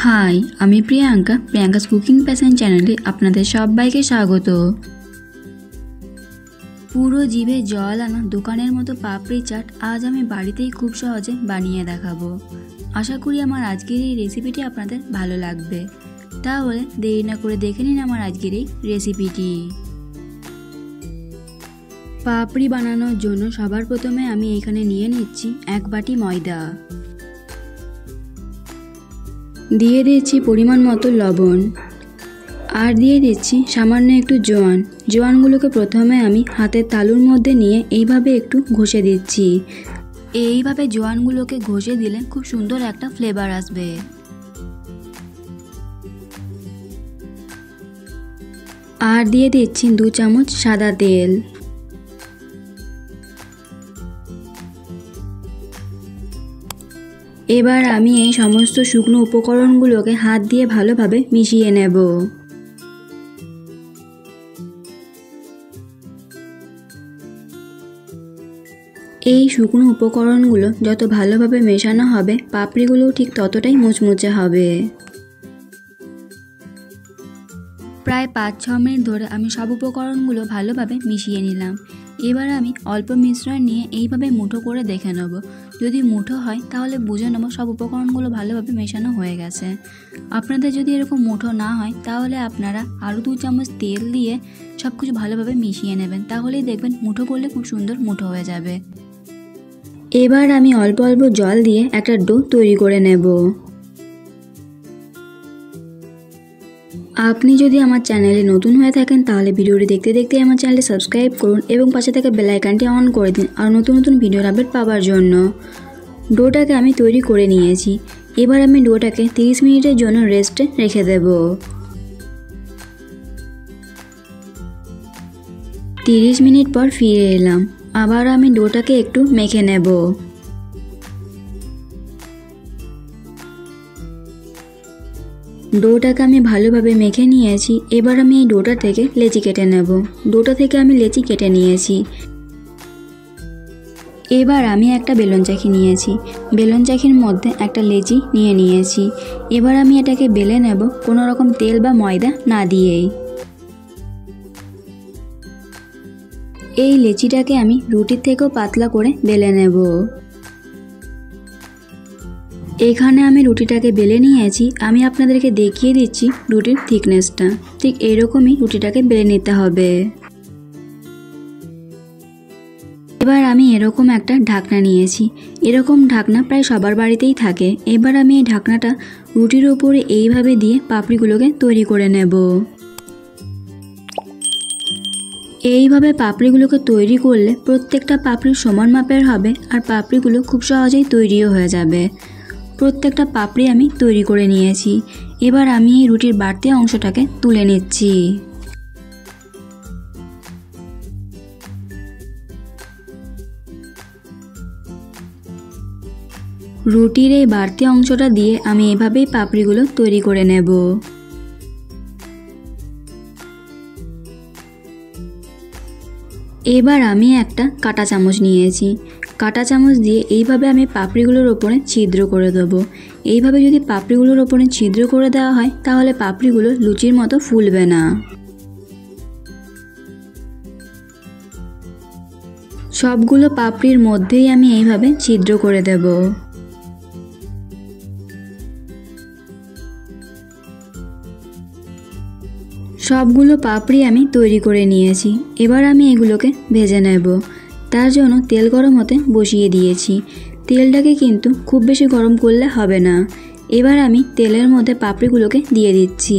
High, আমি Priyanka's cooking passion চ্যানেলে আপনাদের সবাইকে স্বাগত। পুরো জিভে জল আনা দোকানের মতো পাপড়ি চাট আজ আমি বাড়িতেই খুব সহজে বানিয়ে দেখাবো। আশা করি আমার আজকের এই রেসিপিটি আপনাদের ভালো লাগবে। তাহলে দেরি না করে দেখে নিন আমার আজকের এই রেসিপিটি। পাপড়ি বানানোর জন্য সবার প্রথমে আমি এখানে নিয়ে নিচ্ছি 1 বাটি ময়দা, দিয়ে দিচ্ছি পরিমাণ মতো লবণ, আর দিয়ে দিচ্ছি সামান্য একটু জোয়ান। জোয়ানগুলোকে প্রথমে আমি হাতের তালুর মধ্যে নিয়ে এইভাবে একটু ঘষে দিচ্ছি। এইভাবে জোয়ানগুলোকে ঘষে দিলে খুব সুন্দর একটা ফ্লেভার আসবে। আর দিয়ে দিচ্ছি 2 চামচ সাদা তেল। এবার আমি এই সমস্ত শুকনো উপকরণগুলোকে হাত দিয়ে ভালোভাবে মিশিয়ে নেব। এই শুকনো উপকরণগুলো যত ভালোভাবে মেশানো হবে, পাপড়িগুলোও ঠিক ততটাই মুচমুচে হবে। প্রায় 5-6 মিনিট ধরে আমি সব উপকরণগুলো ভালোভাবে মিশিয়ে নিলাম। এবার আমি অল্প মিশ্রণ নিয়ে এইভাবে মুঠো করে দেখে নেব। যদি মুঠো হয় তাহলে বুঝে নেব সব উপকরণগুলো ভালোভাবে মেশানো হয়ে গেছে। আপনাদের যদি এরকম মুঠো না হয় তাহলে আপনারা আরও 2 চামচ তেল দিয়ে সব কিছু ভালোভাবে মিশিয়ে নেবেন, তাহলেই দেখবেন মুঠো করলে খুব সুন্দর মুঠো হয়ে যাবে। এবার আমি অল্প অল্প জল দিয়ে একটা ডো তৈরি করে নেব। আপনি যদি আমার চ্যানেলে নতুন হয়ে থাকেন তাহলে ভিডিওটি দেখতে দেখতে আমার চ্যানেলটি সাবস্ক্রাইব করুন এবং পাশে থাকা বেল আইকনটি অন করে দিন আর নতুন নতুন ভিডিওর আপডেট পাওয়ার জন্য। ডোটাকে আমি তৈরি করে নিয়েছি। এবার আমি ডোটাকে 30 মিনিটের জন্য রেস্টে রেখে দেব। 30 মিনিট পর ফিরে এলাম। আবার আমি ডোটাকে একটু মেখে নেব। ডোটাকে আমি ভালোভাবে মেখে নিয়েছি। এবার আমি এই ডোটা থেকে লেচি কেটে নেব। ডোটা থেকে আমি লেচি কেটে নিয়েছি। এবার আমি একটা বেলুন চাকি নিয়েছি। বেলুন চাকির মধ্যে একটা লেচি নিয়ে নিয়েছি। এবার আমি এটাকে বেলে নেব, কোনো রকম তেল বা ময়দা না দিয়েই। এই লেচিটাকে আমি রুটির থেকেও পাতলা করে বেলে নেব। এখানে আমি রুটিটাকে বেলে নিয়েছি। আমি আপনাদেরকে দেখিয়ে দিচ্ছি রুটির থিকনেসটা। ঠিক এরকমই রুটিটাকে বেলে নিতে হবে। এবার আমি এরকম একটা ঢাকনা নিয়েছি। এরকম ঢাকনা প্রায় সবার বাড়িতেই থাকে। এবার আমি এই ঢাকনাটা রুটির উপরে এইভাবে দিয়ে পাপড়িগুলোকে তৈরি করে নেব। এইভাবে পাপড়িগুলোকে তৈরি করলে প্রত্যেকটা পাপড়ি সমান মাপের হবে আর পাপড়িগুলো খুব সহজেই তৈরিও হয়ে যাবে। প্রত্যেকটা পাপড়ি আমি তৈরি করে নিয়েছি। এবার আমি এই রুটির বাড়তি অংশটাকে তুলে নিচ্ছি। রুটির এই বাড়তি অংশটা দিয়ে আমি এভাবেই পাপড়িগুলো তৈরি করে নেব। এবার আমি একটা কাঁটা চামচ নিয়েছি। কাঁটা চামচ দিয়ে এইভাবে আমি পাপড়িগুলোর ওপরে ছিদ্র করে দেবো। এইভাবে যদি পাপড়িগুলোর ওপরে ছিদ্র করে দেওয়া হয় তাহলে পাপড়িগুলো লুচির মতো ফুলবে না। সবগুলো পাপড়ির মধ্যেই আমি এইভাবে ছিদ্র করে দেব। সবগুলো পাপড়ি আমি তৈরি করে নিয়েছি। এবার আমি এগুলোকে ভেজে নেব। তার জন্য তেল গরম হতে বসিয়ে দিয়েছি। তেলটাকে কিন্তু খুব বেশি গরম করলে হবে না। এবার আমি তেলের মধ্যে পাপড়িগুলোকে দিয়ে দিচ্ছি।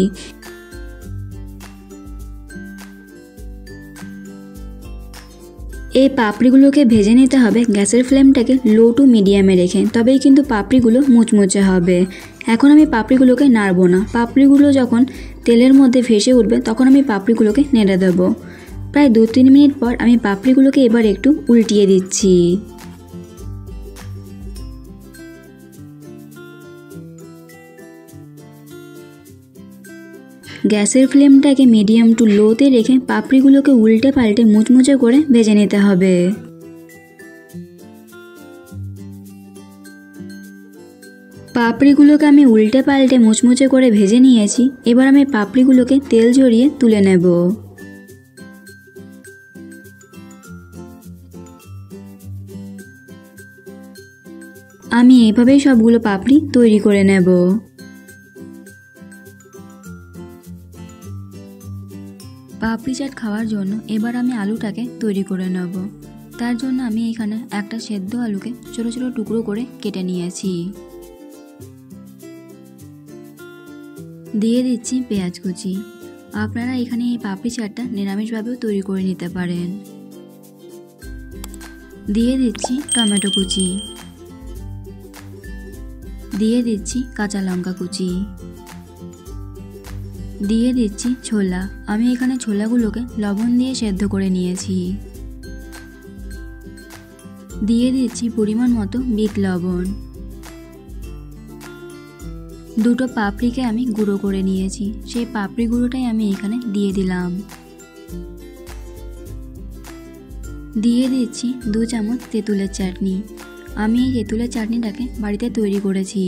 এই পাপড়িগুলোকে ভেজে নিতে হবে গ্যাসের ফ্লেমটাকে লো টু মিডিয়ামে রেখে, তবেই কিন্তু পাপড়িগুলো মুচমুচে হবে। এখন আমি পাপড়িগুলোকে নাড়ব না। পাপড়িগুলো যখন তেলের মধ্যে ভেসে উঠবে তখন আমি পাপড়িগুলোকে নেড়ে দেব। প্রায় 2-3 মিনিট পর আমি পাপড়িগুলোকে এবার একটু উল্টিয়ে দিচ্ছি। গ্যাসের ফ্লেমটাকে মিডিয়াম টু লোতে রেখে পাপড়িগুলোকে উল্টে পাল্টে মুচমুচে করে ভেজে নিতে হবে। পাপড়িগুলোকে আমি উল্টে পাল্টে মুচমুচে করে ভেজে নিয়েছি। এবার আমি পাপড়িগুলোকে তেল ঝরিয়ে তুলে নেব। আমি এইভাবেই সবগুলো পাপড়ি তৈরি করে নেব। পাপড়ি চাট খাওয়ার জন্য এবার আমি আলুটাকে তৈরি করে নেব। তার জন্য আমি এখানে একটা সেদ্ধ আলুকে ছোট ছোট টুকরো করে কেটে নিয়েছি। দিয়ে দিচ্ছি পেঁয়াজ কুচি। আপনারা এখানে এই পাপড়ি চাটটা নিরামিষভাবেও তৈরি করে নিতে পারেন। দিয়ে দিচ্ছি টমেটো কুচি। দিয়ে দিচ্ছি কাঁচা লঙ্কা কুচি। দিয়ে দিচ্ছি ছোলা। আমি এখানে ছোলাগুলোকে লবণ দিয়ে সেদ্ধ করে নিয়েছি। দিয়ে দিচ্ছি পরিমাণ মতো বিট লবণ। দুটো পাপড়িকে আমি গুঁড়ো করে নিয়েছি, সেই পাপড়ি গুঁড়োটাই আমি এখানে দিয়ে দিলাম। দিয়ে দিচ্ছি 2 চামচ তেঁতুলের চাটনি। আমি এই তেঁতুলের চাটনিটাকে বাড়িতে তৈরি করেছি।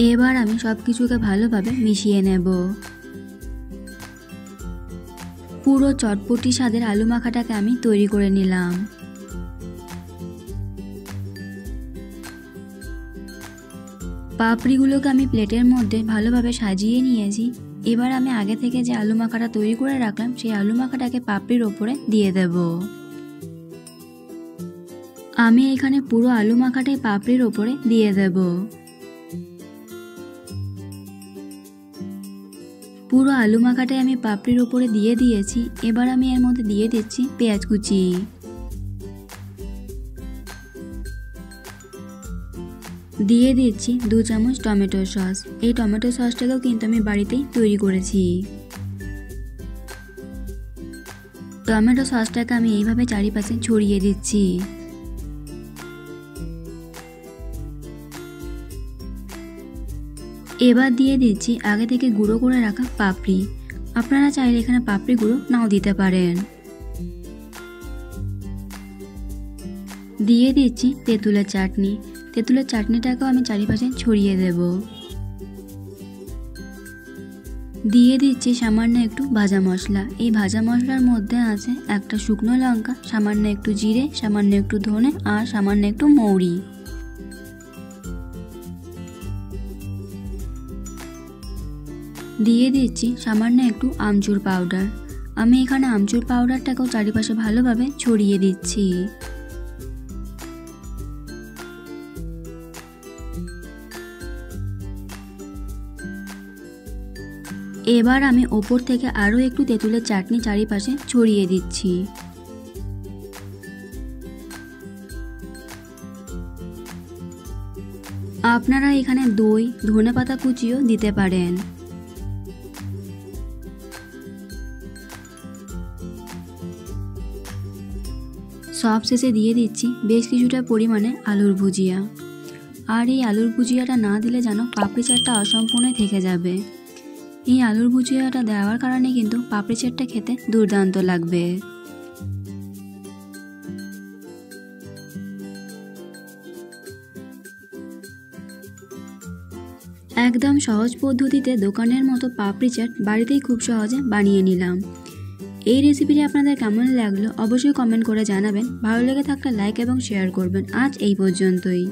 এবার আমি সব কিছুকে ভালোভাবে মিশিয়ে নেব। পুরো চটপটি স্বাদের আলু মাখাটাকে আমি তৈরি করে নিলাম। পাপড়িগুলোকে আমি প্লেটের মধ্যে ভালোভাবে সাজিয়ে নিয়েছি। এবার আমি আগে থেকে যে আলু মাখাটা তৈরি করে রাখলাম সেই আলু মাখাটাকে পাপড়ির ওপরে দিয়ে দেব। আমি এখানে পুরো আলু মাখাটাই পাপড়ির ওপরে দিয়ে দেব। পুরো আলু মাখাটাই আমি পাপড়ির ওপরে দিয়ে দিয়েছি। এবার আমি এর মধ্যে দিয়ে দিচ্ছি পেঁয়াজ কুচি। দিয়ে দিচ্ছি 2 চামচ টমেটো সস। এই টমেটো সসটাকেও কিন্তু আমি বাড়িতেই তৈরি করেছি। টমেটো সসটাকে আমি এইভাবে চারিপাশে ছড়িয়ে দিচ্ছি। এবার দিয়ে দিচ্ছি আগে থেকে গুঁড়ো করে রাখা পাপড়ি। আপনারা চাইলে এখানে পাপড়ি গুঁড়ো নাও দিতে পারেন। দিয়ে দিচ্ছি তেঁতুলের চাটনি। তেঁতুলের চাটনিটাকেও আমি চারিপাশে ছড়িয়ে দেব। দিয়ে দিচ্ছি সামান্য একটু ভাজা মশলা। এই ভাজা মশলার মধ্যে আছে একটা শুকনো লঙ্কা, সামান্য একটু জিরে, সামান্য একটু ধনে আর সামান্য একটু মৌরি। দিয়ে দিচ্ছি সামান্য একটু আমচুর পাউডার। আমি এখানে আমচুর পাউডারটাকেও চারিপাশে ভালোভাবে ছড়িয়ে দিচ্ছি। এবার আমি ওপর থেকে আরও একটু তেঁতুলের চাটনি চারিপাশে ছড়িয়ে দিচ্ছি। আপনারা এখানে দই, ধনেপাতা কুচিও দিতে পারেন। সব শেষে দিয়ে দিচ্ছি বেশ কিছুটা পরিমাণে আলুর ভুজিয়া। আর এই আলুর ভুজিয়াটা না দিলে যেন পাপড়ি চাটটা অসম্পূর্ণ থেকে যাবে। এই আলুর ভুজিয়াটা দেওয়ার কারণে কিন্তু পাপড়ি চাটটা খেতে দুর্দান্ত লাগবে। একদম সহজ পদ্ধতিতে দোকানের মতো পাপড়ি চাট বাড়িতেই খুব সহজে বানিয়ে নিলাম। এই রেসিপিটি আপনাদের কেমন লাগলো অবশ্যই কমেন্ট করে জানাবেন। ভালো লেগে থাকলে লাইক এবং শেয়ার করবেন। আজ এই পর্যন্তই।